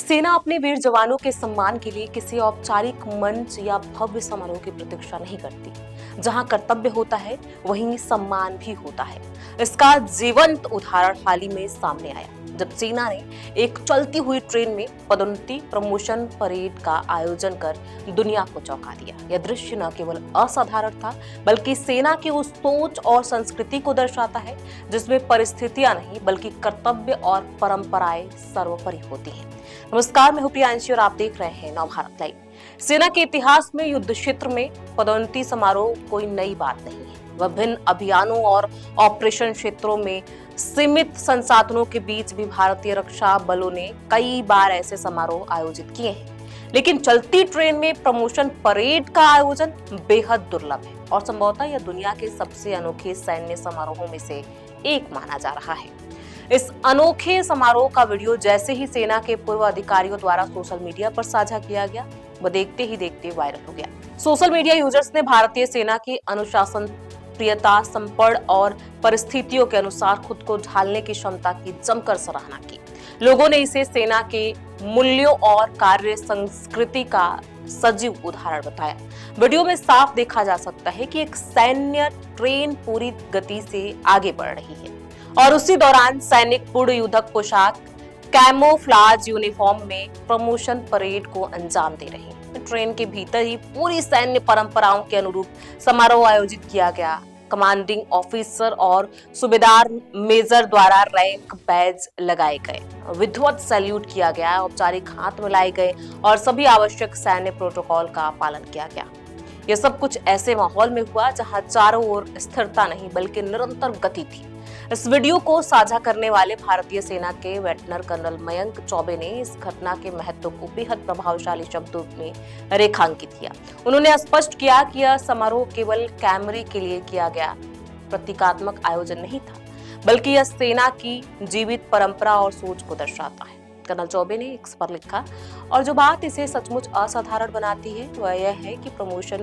सेना अपने वीर जवानों के सम्मान के लिए किसी औपचारिक मंच या भव्य समारोह की प्रतीक्षा नहीं करती। जहां कर्तव्य होता है, वहीं सम्मान भी होता है। इसका जीवंत उदाहरण हाल ही में सामने आया, जब सेना ने एक चलती हुई ट्रेन में पदोन्नति प्रमोशन परेड का आयोजन कर दुनिया को चौंका दिया। यह दृश्य न केवल असाधारण था, बल्कि सेना की उस सोच और संस्कृति को दर्शाता है जिसमें परिस्थितियां नहीं बल्कि कर्तव्य और परंपराएं सर्वोपरि होती हैं। नमस्कार, मैं हूं प्रियांशी और आप देख रहे हैं नवभारत लाइव। सेना के इतिहास में युद्ध क्षेत्र में पदोन्नति समारोह कोई नई बात नहीं है। विभिन्न अभियानों और ऑपरेशन क्षेत्रों में सीमित संसाधनों के बीच भी भारतीय रक्षा बलों ने कई बार ऐसे समारोह आयोजित किए हैं। लेकिन चलती ट्रेन में प्रमोशन परेड का आयोजन बेहद दुर्लभ है और संभवतः यह दुनिया के सबसे अनोखे सैन्य समारोहों में से एक माना जा रहा है। इस अनोखे समारोह का वीडियो जैसे ही सेना के पूर्व अधिकारियों द्वारा सोशल मीडिया पर साझा किया गया, वह देखते ही देखते वायरल हो गया। सोशल मीडिया यूजर्स ने भारतीय सेना की अनुशासन प्रियता, संपन्न और परिस्थितियों के अनुसार खुद को ढालने की क्षमता की जमकर सराहना की। लोगों ने इसे सेना के मूल्यों और कार्य संस्कृति का सजीव उदाहरण बताया। वीडियो में साफ देखा जा सकता है कि एक सैन्य ट्रेन पूरी गति से आगे बढ़ रही है और उसी दौरान सैनिक पूर्ण युद्धक पोशाक कैमोफ्लाज यूनिफॉर्म में प्रमोशन परेड को अंजाम दे रहे हैं। ट्रेन के भीतर ही पूरी सैन्य परंपराओं के अनुरूप समारोह आयोजित किया गया। कमांडिंग ऑफिसर और सूबेदार मेजर द्वारा रैंक बैज लगाए गए, विधिवत सैल्यूट किया गया, औपचारिक हाथ मिलाए गए और सभी आवश्यक सैन्य प्रोटोकॉल का पालन किया गया। यह सब कुछ ऐसे माहौल में हुआ जहां चारों ओर स्थिरता नहीं बल्कि निरंतर गति थी। इस वीडियो को साझा करने वाले भारतीय सेना के वेटनर कर्नल मयंक चौबे ने इस घटना के महत्व को बेहद प्रभावशाली शब्दों में रेखांकित किया। उन्होंने स्पष्ट किया कि यह समारोह केवल कैमरे के लिए किया गया प्रतीकात्मक आयोजन नहीं था, बल्कि यह सेना की जीवित परंपरा और सोच को दर्शाता है। कर्नल चौबे ने एक्स पर लिखा, और जो बात इसे सचमुच असाधारण बनाती है वह यह है कि प्रमोशन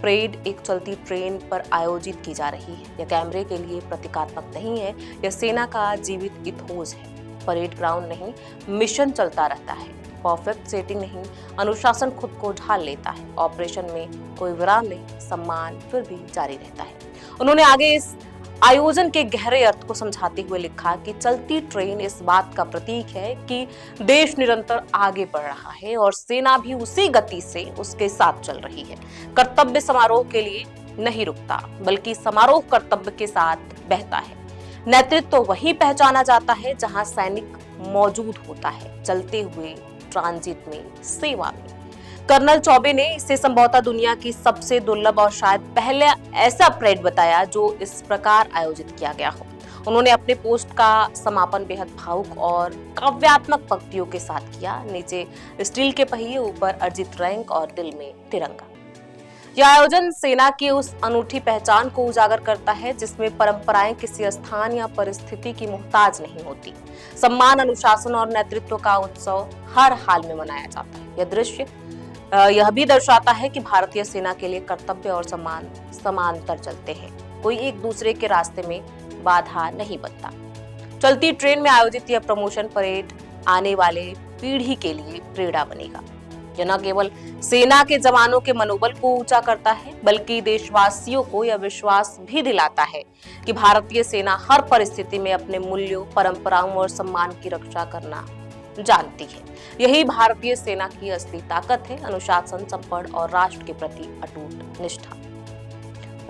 परेड एक चलती ट्रेन पर आयोजित की जा रही है। यह कैमरे के लिए प्रतीकात्मक नहीं है, यह सेना का जीवित इतिहास है। परेड ग्राउंड नहीं, मिशन चलता रहता है। परफेक्ट सेटिंग नहीं, अनुशासन खुद को ढाल लेता है। ऑपरेशन में कोई विराम नहीं, सम्मान फिर भी जारी रहता है। उन्होंने आगे इस आयोजन के गहरे अर्थ को समझाते हुए लिखा कि चलती ट्रेन इस बात का प्रतीक है कि देश निरंतर आगे बढ़ रहा है और सेना भी उसी गति से उसके साथ चल रही है। कर्तव्य समारोह के लिए नहीं रुकता, बल्कि समारोह कर्तव्य के साथ बहता है। नेतृत्व तो वहीं पहचाना जाता है जहां सैनिक मौजूद होता है, चलते हुए, ट्रांजिट में, सेवा में। कर्नल चौबे ने इसे संभवतः दुनिया की सबसे दुर्लभ और शायद पहले ऐसा परेड बताया जो इस प्रकार आयोजित किया गया हो। उन्होंने अपने पोस्ट का समापन बेहद भावुक और काव्यात्मक पंक्तियों के साथ किया। नीचे स्टील के पहिए, ऊपर अर्जित रैंक और दिल में तिरंगा। यह आयोजन सेना की उस अनूठी पहचान को उजागर करता है जिसमें परंपराएं किसी स्थान या परिस्थिति की मोहताज नहीं होती। सम्मान, अनुशासन और नेतृत्व का उत्सव हर हाल में मनाया जाता है। यह दृश्य यह भी दर्शाता है कि भारतीय सेना के लिए कर्तव्य और सम्मान समांतर चलते हैं, कोई एक दूसरे के रास्ते में बाधा नहीं बनता। चलती ट्रेन में आयोजित यह प्रमोशन परेड आने वाले पीढ़ी के लिए प्रेरणा बनेगा। यह न केवल सेना के जवानों के मनोबल को ऊंचा करता है, बल्कि देशवासियों को यह विश्वास भी दिलाता है कि भारतीय सेना हर परिस्थिति में अपने मूल्यों, परंपराओं और सम्मान की रक्षा करना जानती है। यही भारतीय सेना की असली ताकत है, अनुशासन, संपन्न और राष्ट्र के प्रति अटूट निष्ठा।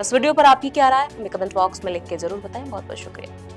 इस वीडियो पर आपकी क्या राय है? हमें कमेंट बॉक्स में लिख के जरूर बताएं। बहुत बहुत शुक्रिया।